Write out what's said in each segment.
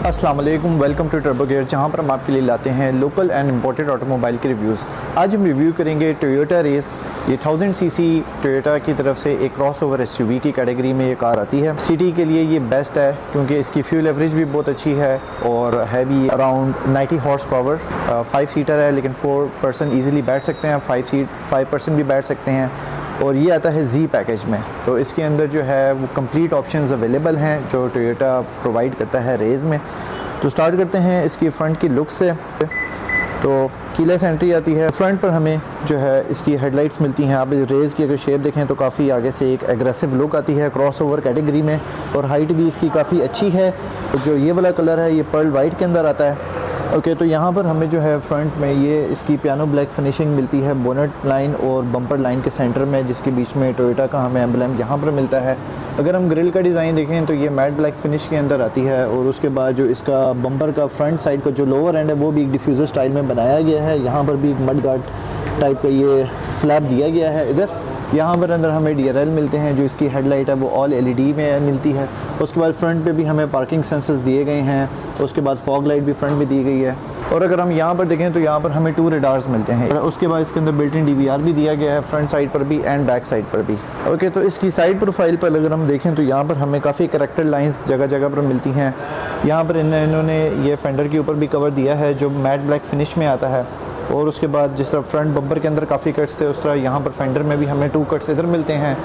अस्सलाम वालेकुम, welcome to turbo gear, जहाँ पर हम आपके लिए लाते हैं लोकल एंड इम्पोर्टेड ऑटोमोबाइल के रिव्यूज़। आज हम रिव्यू करेंगे टोयोटा रेस। ये 1000 सीसी टोयोटा की तरफ से एक क्रॉसओवर एसयूवी की कैटेगरी में ये कार आती है। सिटी के लिए ये बेस्ट है क्योंकि इसकी फ्यूल एवरेज भी बहुत अच्छी है और है भी अराउंड 90 हॉर्स पावर। 5 सीटर है लेकिन 4 पर्सन ईजिली बैठ सकते हैं, 5 पर्सन भी बैठ सकते हैं। और ये आता है जी पैकेज में, तो इसके अंदर जो है वो कंप्लीट ऑप्शंस अवेलेबल हैं जो टोयोटा प्रोवाइड करता है रेस में। तो स्टार्ट करते हैं इसकी फ़्रंट की लुक से। तो कीलेस एंट्री आती है। फ्रंट पर हमें जो है इसकी हेडलाइट्स मिलती हैं। आप इस रेस की अगर शेप देखें तो काफ़ी आगे से एक एग्रेसिव लुक आती है क्रॉसओवर कैटेगरी में, और हाइट भी इसकी काफ़ी अच्छी है। जो ये वाला कलर है ये पर्ल वाइट के अंदर आता है। ओके, तो यहाँ पर हमें जो है फ्रंट में ये इसकी पियानो ब्लैक फिनिशिंग मिलती है बोनट लाइन और बम्पर लाइन के सेंटर में, जिसके बीच में टोयोटा का हमें एम्बलम यहाँ पर मिलता है। अगर हम ग्रिल का डिज़ाइन देखें तो ये मैट ब्लैक फिनिश के अंदर आती है, और उसके बाद जो इसका बम्पर का फ्रंट साइड का जो लोअर एंड है वो भी एक डिफ्यूज़र स्टाइल में बनाया गया है। यहाँ पर भी मड गार्ड टाइप का ये फ्लैप दिया गया है। इधर यहाँ पर अंदर हमें DRL मिलते हैं। जो इसकी हेडलाइट है वो ऑल LED में मिलती है। उसके बाद फ्रंट पे भी हमें पार्किंग सेंसर्स दिए गए हैं। उसके बाद फॉग लाइट भी फ्रंट में दी गई है। और अगर हम यहाँ पर देखें तो यहाँ पर हमें 2 रेडार्स मिलते हैं। उसके बाद इसके अंदर बिल्ट इन DVR भी दिया गया है, फ्रंट साइड पर भी एंड बैक साइड पर भी। ओके, तो इसकी साइड प्रोफाइल पर अगर हम देखें तो यहाँ पर हमें काफ़ी करैक्टर लाइंस जगह जगह पर मिलती हैं। यहाँ पर इन्होंने ये फेंडर के ऊपर भी कवर दिया है जो मैट ब्लैक फिनिश में आता है। और उसके बाद जिस तरह फ्रंट बम्पर के अंदर काफ़ी कट्स थे, उस तरह यहाँ पर फेंडर में भी हमें 2 कट्स इधर मिलते हैं।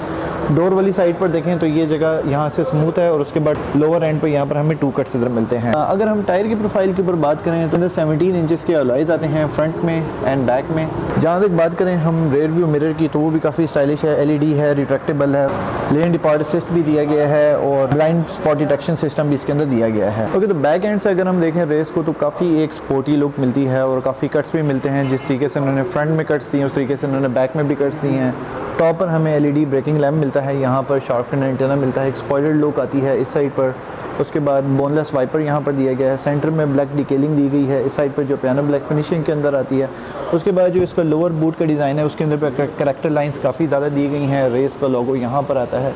डोर वाली साइड पर देखें तो ये जगह यहाँ से स्मूथ है, और उसके बाद लोअर एंड पर यहाँ पर हमें 2 कट्स इधर मिलते हैं। अगर हम टायर की प्रोफाइल के ऊपर बात करें तो 17 इंचेस के अलॉयज़ आते हैं फ्रंट में एंड बैक में। जहाँ तक बात करें हम रेयर व्यू मिरर की तो वो भी काफ़ी स्टाइलिश है, LED है, रिट्रैक्टेबल है, लेन डिपार्ट असिस्ट भी दिया गया है, और ब्लाइंड स्पॉट डिटेक्शन सिस्टम भी इसके अंदर दिया गया है। ओके, तो बैक एंड से अगर हम देखें रेस को तो काफ़ी एक स्पोर्टी लुक मिलती है, और काफ़ी कट्स भी मिलते हैं। जिस तरीके से उन्होंने फ्रंट में कट्स दिए उस तरीके से उन्होंने बैक में भी कट्स दिए हैं। टॉप पर हमें LED ब्रेकिंग लैम्प मिलता है, यहाँ पर शार्प फिन एंटेना मिलता है, एक स्पॉइलर लुक आती है इस साइड पर। उसके बाद बोनलेस वाइपर यहाँ पर दिया गया है, सेंटर में ब्लैक डिटेलिंग दी गई है, इस साइड पर जो पियानो ब्लैक फिनिशिंग के अंदर आती है। उसके बाद जो इसका लोअर बूट का डिज़ाइन है उसके अंदर करैक्टर लाइंस काफ़ी ज़्यादा दी गई हैं। रेस का लोगो यहाँ पर आता है।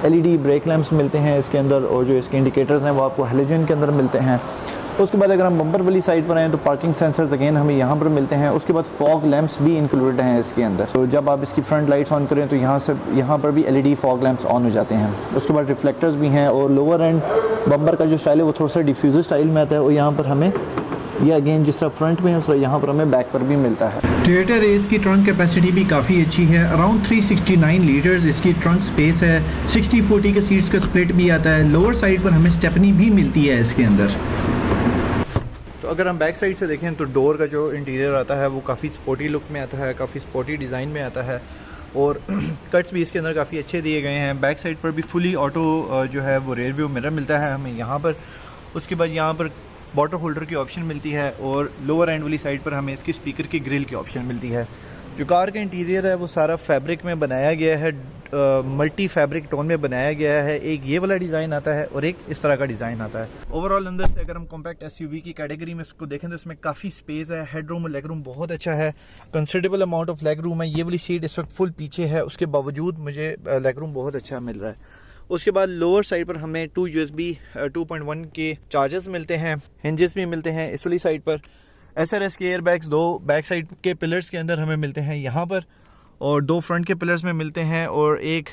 LED ब्रेक लैम्प्स मिलते हैं इसके अंदर, और जो इसके इंडिकेटर्स हैं वो आपको हेलोजन के अंदर मिलते हैं। उसके बाद अगर हम बम्पर वाली साइड पर आएँ तो पार्किंग सेंसर्स अगेन हमें यहाँ पर मिलते हैं। उसके बाद फॉग लैंप्स भी इंक्लूडेड हैं इसके अंदर, तो जब आप इसकी फ्रंट लाइट्स ऑन करें तो यहाँ पर भी LED फॉग लैंप्स ऑन हो जाते हैं। उसके बाद रिफ्लेक्टर्स भी हैं, और लोअर एंड बम्पर का जो स्टाइल है वो थोड़ा सा डिफ्यूज़र स्टाइल में आता है, और यहाँ पर हमें ये अगेन जिस तरह फ्रंट में है उस तरह यहाँ पर हमें बैक पर भी मिलता है। टोयोटा रेस की ट्रंक कैपेसिटी भी काफ़ी अच्छी है, अराउंड 369 लीटर्स इसकी ट्रंक स्पेस है। 60-40 के सीट्स का स्प्लिट भी आता है। लोअर साइड पर हमें स्टेपनी भी मिलती है इसके अंदर। तो अगर हम बैक साइड से देखें तो डोर का जो इंटीरियर आता है वो काफ़ी स्पोर्टी लुक में आता है, काफ़ी स्पोर्टी डिज़ाइन में आता है, और कट्स भी इसके अंदर काफ़ी अच्छे दिए गए हैं। बैक साइड पर भी फुली ऑटो जो है वो रेयर व्यू मिरर मिलता है हमें यहाँ पर। उसके बाद यहाँ पर वाटर होल्डर की ऑप्शन मिलती है, और लोअर एंड वाली साइड पर हमें इसकी स्पीकर की ग्रिल की ऑप्शन मिलती है। जो कार का इंटीरियर है वो सारा फैब्रिक में बनाया गया है, मल्टी फैब्रिक टोन में बनाया गया है। एक ये वाला डिज़ाइन आता है और एक इस तरह का डिज़ाइन आता है। ओवरऑल अंदर से अगर हम कॉम्पैक्ट SUV की कैटेगरी में इसको देखें तो इसमें काफ़ी स्पेस है, हेड रूम और लेग रूम बहुत अच्छा है, considerable amount of leg room है। ये वाली सीट इस वक्त फुल पीछे है, उसके बावजूद मुझे लेग रूम बहुत अच्छा मिल रहा है। उसके बाद लोअर साइड पर हमें 2 USB 2.1 के चार्जर्स मिलते हैं, हिंजेस भी मिलते हैं इस वाली साइड पर। SRS के एयरबैग्स 2 बैक साइड के पिलर्स के अंदर हमें मिलते हैं यहाँ पर, और 2 फ्रंट के पिलर्स में मिलते हैं, और एक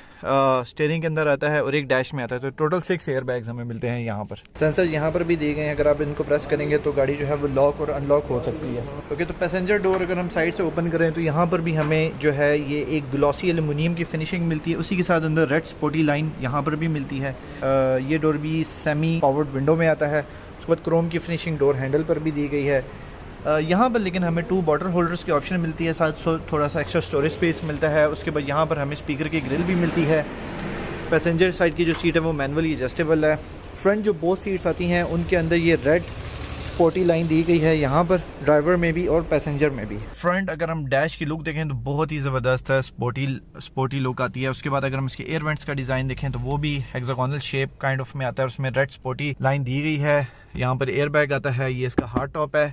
स्टीयरिंग के अंदर आता है और एक डैश में आता है। तो टोटल 6 एयरबैग्स हमें मिलते हैं यहाँ पर। सेंसर यहाँ पर भी दिए गए हैं, अगर आप इनको प्रेस करेंगे तो गाड़ी जो है वो लॉक और अनलॉक हो सकती है। ओके, तो पैसेंजर डोर अगर हम साइड से ओपन करें तो यहाँ पर भी हमें जो है ये एक ग्लॉसी एल्युमिनियम की फिनिशिंग मिलती है, उसी के साथ अंदर रेड स्पोर्टी लाइन यहाँ पर भी मिलती है। ये डोर भी सेमी पावर्ड विंडो में आता है। उसके बाद क्रोम की फिनिशिंग डोर हैंडल पर भी दी गई है। यहाँ पर लेकिन हमें 2 वाटर होल्डर्स की ऑप्शन मिलती है, साथ थोड़ा सा एक्स्ट्रा स्टोरेज स्पेस मिलता है। उसके बाद यहाँ पर हमें स्पीकर की ग्रिल भी मिलती है। पैसेंजर साइड की जो सीट है वो मैनुअली एडजस्टेबल है। फ्रंट जो बोथ सीट्स आती हैं उनके अंदर ये रेड स्पोर्टी लाइन दी गई है यहाँ पर, ड्राइवर में भी और पैसेंजर में भी। फ्रंट अगर हम डैश की लुक देखें तो बहुत ही ज़बरदस्त है, स्पोर्टी लुक आती है। उसके बाद अगर हम इसके एयर वेंट्स का डिज़ाइन देखें तो वो भी हेक्सागोनल शेप काइंड ऑफ में आता है, उसमें रेड स्पोर्टी लाइन दी गई है। यहाँ पर एयर बैग आता है, ये इसका हार्ड टॉप है,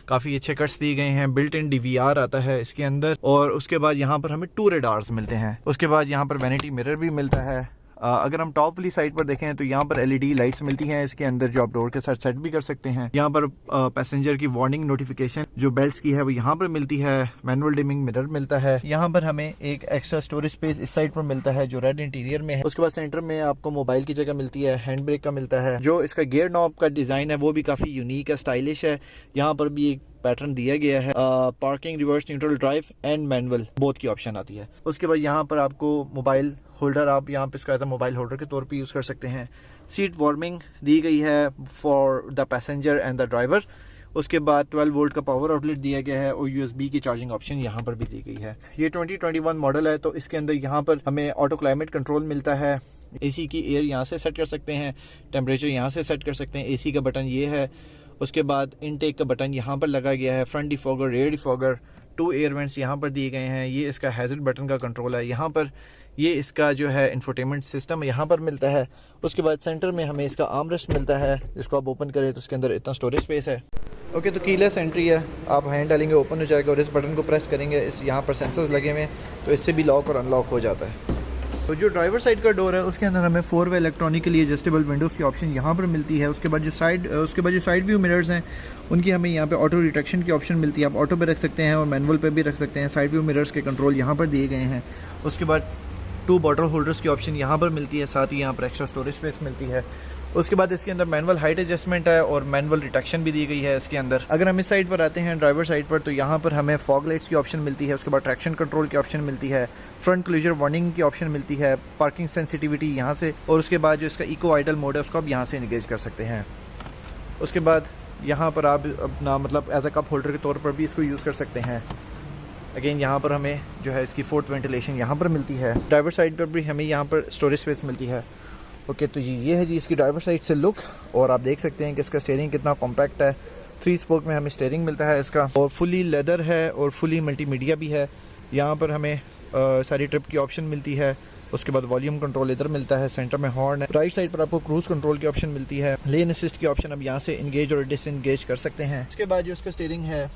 काफ़ी अच्छे कट्स दिए गए हैं, बिल्ट इन DVR आता है इसके अंदर। और उसके बाद यहाँ पर हमें 2 रेडार्स मिलते हैं। उसके बाद यहाँ पर वैनिटी मिरर भी मिलता है। अगर हम टॉप वाली साइड पर देखें तो यहाँ पर LED लाइट्स मिलती हैं इसके अंदर, जो आप डोर के साथ सेट भी कर सकते हैं। यहाँ पर पैसेंजर की वार्निंग नोटिफिकेशन जो बेल्ट्स की है वो यहाँ पर मिलती है। मैनुअल डिमिंग मिरर मिलता है। यहाँ पर हमें एक एक्स्ट्रा स्टोरेज स्पेस इस साइड पर मिलता है जो रेड इंटीरियर में है। उसके बाद सेंटर में आपको मोबाइल की जगह मिलती है, हैंड ब्रेक का मिलता है। जो इसका गियर नॉब का डिजाइन है वो भी काफी यूनिक है, स्टाइलिश है। यहाँ पर भी एक पैटर्न दिया गया है। Parking, reverse, neutral drive and manual both की ऑप्शन आती है। उसके बाद यहाँ पर आपको मोबाइल होल्डर, आप यहाँ पे इसका एज अ मोबाइल होल्डर के तौर पे यूज़ कर सकते हैं। सीट वार्मिंग दी गई है for the passenger and the driver. उसके बाद 12 वोल्ट का पावर आउटलेट दिया गया है और USB की चार्जिंग ऑप्शन यहाँ पर भी दी गई है। ये 2021 मॉडल है, तो इसके अंदर यहाँ पर हमें ऑटो क्लाइमेट कंट्रोल मिलता है। AC की एयर यहाँ से सेट कर सकते हैं, टेम्परेचर यहाँ से सेट कर सकते हैं। AC का बटन ये है। उसके बाद इनटेक का बटन यहाँ पर लगा गया है। Front defogger, rear defogger, 2 air vents यहाँ पर दिए गए हैं। ये इसका हैजर्ड बटन का कंट्रोल है। यहाँ पर ये इसका जो है इंफोटेनमेंट सिस्टम यहाँ पर मिलता है। उसके बाद सेंटर में हमें इसका आर्मरेस्ट मिलता है, जिसको आप ओपन करें तो उसके अंदर इतना स्टोरेज स्पेस है। ओके, तो कीलेस एंट्री है। आप हैंड डालेंगे ओपन हो जाएगा और इस बटन को प्रेस करेंगे, इस यहाँ पर सेंसर्स लगे हुए हैं तो इससे भी लॉक और अनलॉक हो जाता है। तो जो ड्राइवर साइड का डोर है उसके अंदर हमें 4 वे इलेक्ट्रॉनिकली एडजस्टेबल विंडोज़ की ऑप्शन यहाँ पर मिलती है। उसके बाद जो साइड व्यू मिरर्स हैं उनकी हमें यहाँ पे ऑटो डिटेक्शन की ऑप्शन मिलती है। आप ऑटो पे रख सकते हैं और मैनुअल पे भी रख सकते हैं। साइड व्यू मिरर्स के कंट्रोल यहाँ पर दिए गए हैं। उसके बाद 2 बॉटल होल्डर्स की ऑप्शन यहाँ पर मिलती है, साथ ही यहाँ पर एक्स्ट्रा स्टोरेज स्पेस मिलती है। उसके बाद इसके अंदर मैनुअल हाइट एडजस्टमेंट है और मैनुअल डिटेक्शन भी दी गई है इसके अंदर। अगर हम इस साइड पर आते हैं ड्राइवर साइड पर, तो यहाँ पर हमें फॉग लाइट्स की ऑप्शन मिलती है। उसके बाद ट्रैक्शन कंट्रोल की ऑप्शन मिलती है, फ्रंट क्लोजर वार्निंग की ऑप्शन मिलती है, पार्किंग सेंसिटिविटी यहाँ से, और उसके बाद जो इसका इको आइडल मोड है उसको आप यहाँ से इंगेज कर सकते हैं। उसके बाद यहाँ पर आप अपना मतलब एज अ कप होल्डर के तौर पर भी इसको यूज़ कर सकते हैं। अगेन यहाँ पर हमें जो है इसकी 4th वेंटिलेशन यहाँ पर मिलती है। ड्राइवर साइड पर भी हमें यहाँ पर स्टोरेज स्पेस मिलती है। ओके, तो ये है जी इसकी ड्राइवर साइड से लुक, और आप देख सकते हैं कि इसका स्टीयरिंग कितना कॉम्पैक्ट है। 3 स्पोक में हमें स्टीयरिंग मिलता है इसका, और फुली लेदर है और फुली मल्टीमीडिया भी है। यहाँ पर हमें सारी ट्रिप की ऑप्शन मिलती है। उसके बाद वॉल्यूम कंट्रोल इधर मिलता है, सेंटर में हॉर्न है। राइट साइड पर आपको क्रूज कंट्रोल की ऑप्शन मिलती है। लेन असिस्ट की ऑप्शन अब यहाँ से इंगेज और डिसएंगेज कर सकते हैं। उसके बाद जो इसका स्टीयरिंग है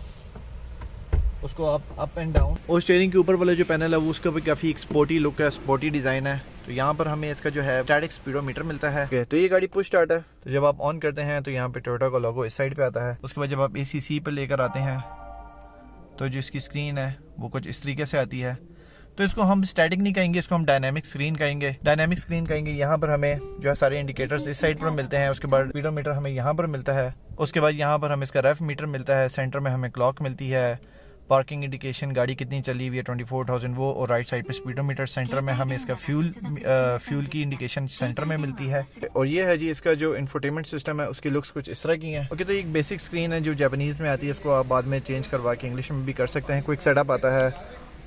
उसको आप अप एंड डाउन, और स्टीयरिंग के ऊपर वाला जो पैनल है वो उसका भी काफ़ी स्पोर्टी लुक है, स्पोर्टी डिज़ाइन है। तो यहाँ पर हमें इसका जो है स्टैटिक स्पीडोमीटर मिलता है। तो ये गाड़ी पुश स्टार्ट है, तो जब आप ऑन करते हैं तो यहाँ पे टोयोटा का लोगो इस साइड पे आता है। उसके बाद जब आप ACC पर लेकर आते हैं तो जो इसकी स्क्रीन है वो कुछ इस तरीके से आती है। तो इसको हम स्टैटिक नहीं कहेंगे, इसको हम डायनामिक स्क्रीन कहेंगे। डायनामिक स्क्रीन कहेंगे। यहाँ पर हमें जो है सारे इंडिकेटर्स इस साइड पर मिलते हैं। उसके बाद स्पीडोमीटर हमें यहाँ पर मिलता है। उसके बाद यहाँ पर हमें इसका रेफ मीटर मिलता है। सेंटर में हमें क्लॉक मिलती है, पार्किंग इंडिकेशन, गाड़ी कितनी चली हुई है 24,000 वो, और राइट साइड पे स्पीडोमीटर। सेंटर में हमें इसका फ्यूल की इंडिकेशन सेंटर में मिलती है। और ये है जी इसका जो इंफोटेनमेंट सिस्टम है, उसकी लुक्स कुछ इस तरह की हैं। ओके, तो एक बेसिक स्क्रीन है जो जापानीज़ में आती है, इसको आप बाद में चेंज करवा के इंग्लिश में भी कर सकते हैं। क्विक सेटअप आता है,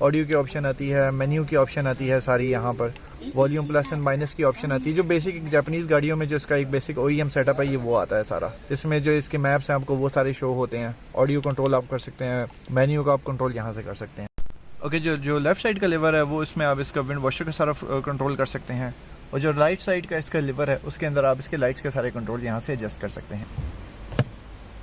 ऑडियो की ऑप्शन आती है, मेन्यू की ऑप्शन आती है सारी। यहाँ पर वॉल्यूम प्लस एंड माइनस की ऑप्शन आती है। जो बेसिक जापानीज़ गाड़ियों में जो इसका एक बेसिक OEM सेटअप है ये वो आता है सारा। इसमें जो इसके मैप्स हैं आपको वो सारे शो होते हैं। ऑडियो कंट्रोल आप कर सकते हैं, मेन्यू का आप कंट्रोल यहाँ से कर सकते हैं। ओके, जो लेफ्ट साइड का लिवर है वो इसमें आप इसका विंड वॉशर का सारा कंट्रोल कर सकते हैं, और जो राइट साइड का इसका लिवर है उसके अंदर आप इसके लाइट्स के सारे कंट्रोल यहाँ से एडजस्ट कर सकते हैं।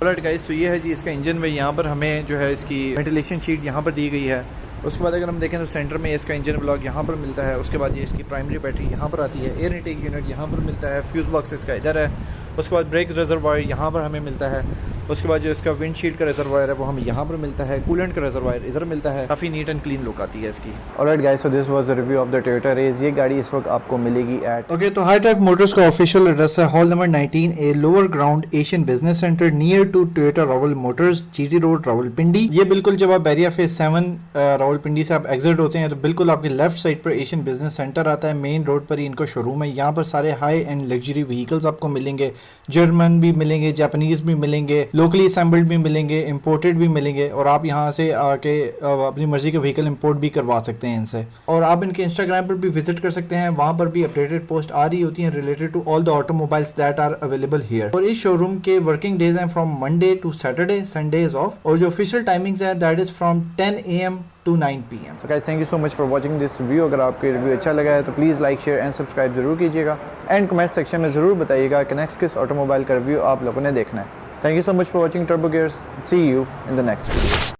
ऑलराइट गाइस, तो ये है जी इसका इंजन में। यहाँ पर हमें जो है इसकी वेंटिलेशन शीट यहाँ पर दी गई है। उसके बाद अगर हम देखें तो सेंटर में इसका इंजन ब्लॉक यहाँ पर मिलता है। उसके बाद ये इसकी प्राइमरी बैटरी यहाँ पर आती है। एयर इनटेक यूनिट यहाँ पर मिलता है। फ्यूज बॉक्स इसका इधर है। उसके बाद ब्रेक रिजर्वायर यहाँ पर हमें मिलता है। उसके बाद जो इसका विंडशील्ड का रिजर्वायर है वो हमें यहाँ पर मिलता है। कूलेंट का रिजर्वायर इधर मिलता है। काफ़ी नीट एंड क्लीन लुक आती है इसकी। Alright guys, so this was the review of the Toyota Raize. ये गाड़ी इस वक्त आपको मिलेगी एट ओके, तो हाई ड्राइव मोटर्स का ऑफिशियल एड्रेस है hall number 19A, lower ground, Asian Business Centre, near to Toyota Rawal Motors, GT road, Rawalpindi. ये बिल्कुल जब आप बैरिया फेज 7 रावलपिंडी से आप एग्जिट होते हैं तो बिल्कुल आपके लेफ्ट साइड पर एशियन बिजनेस सेंटर आता है। मेन रोड पर ही इनका शोरूम है। यहाँ पर सारे हाई एंड लग्जरी व्हीकल्स आपको मिलेंगे। जर्मन भी मिलेंगे, जापानीज भी मिलेंगे, लोकली असेंबल्ड भी मिलेंगे, इंपोर्टेड भी मिलेंगे, और आप यहाँ से आके अपनी मर्जी के व्हीकल इंपोर्ट भी करवा सकते हैं इनसे। और आप इनके इंस्टाग्राम पर भी विजिट कर सकते हैं, वहाँ पर भी अपडेटेड पोस्ट आ रही होती हैं related to all the automobiles that are available here. और इस शोरूम के वर्किंग डेज हैं from Monday to Saturday, Sunday is off, और जो ऑफिशियल टाइमिंग्स है that is from 10 AM to 9 PM। So guys, thank you so much for watching this review। अगर आपको review अच्छा लगा है तो please like, share and subscribe जरूर कीजिएगा, एंड कमेंट सेक्शन में ज़रूर बताइएगा कि नेक्स्ट किस ऑटोमोबाइल का रिव्यू आप लोगों ने देखना है। Thank you so much for watching Turbo Gears. See you in the next video.